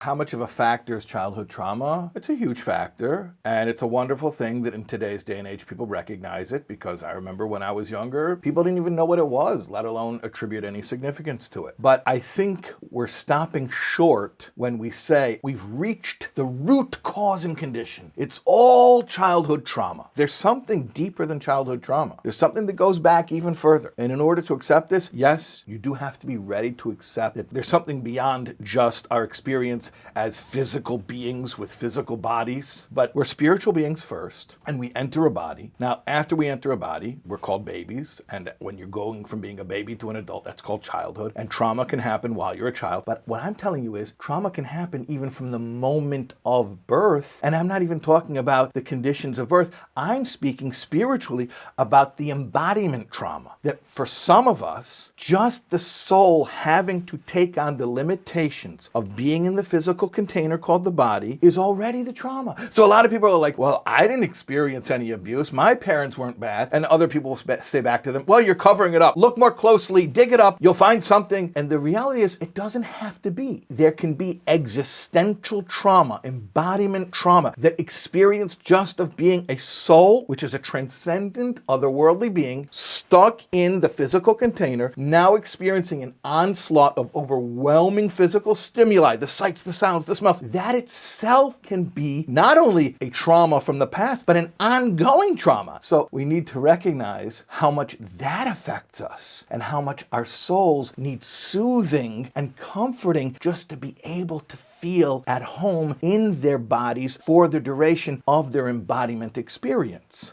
How much of a factor is childhood trauma? It's a huge factor, and it's a wonderful thing that in today's day and age people recognize it, because I remember when I was younger, people didn't even know what it was, let alone attribute any significance to it. But I think we're stopping short when we say we've reached the root cause and condition. It's all childhood trauma. There's something deeper than childhood trauma. There's something that goes back even further. And in order to accept this, yes, you do have to be ready to accept it. There's something beyond just our experience as physical beings with physical bodies, but we're spiritual beings first, and we enter a body. Now, after we enter a body, we're called babies, and when you're going from being a baby to an adult, that's called childhood, and trauma can happen while you're a child. But what I'm telling you is trauma can happen even from the moment of birth, and I'm not even talking about the conditions of birth. I'm speaking spiritually about the embodiment trauma, that for some of us, just the soul having to take on the limitations of being in the physical container called the body is already the trauma. So a lot of people are like, well, I didn't experience any abuse. My parents weren't bad. And other people will say back to them, well, you're covering it up. Look more closely, dig it up, you'll find something. And the reality is, it doesn't have to be. There can be existential trauma, embodiment trauma, that experience just of being a soul, which is a transcendent, otherworldly being, stuck in the physical container, now experiencing an onslaught of overwhelming physical stimuli, the sights, the sounds, the smells. That itself can be not only a trauma from the past, but an ongoing trauma. So we need to recognize how much that affects us and how much our souls need soothing and comforting just to be able to feel at home in their bodies for the duration of their embodiment experience.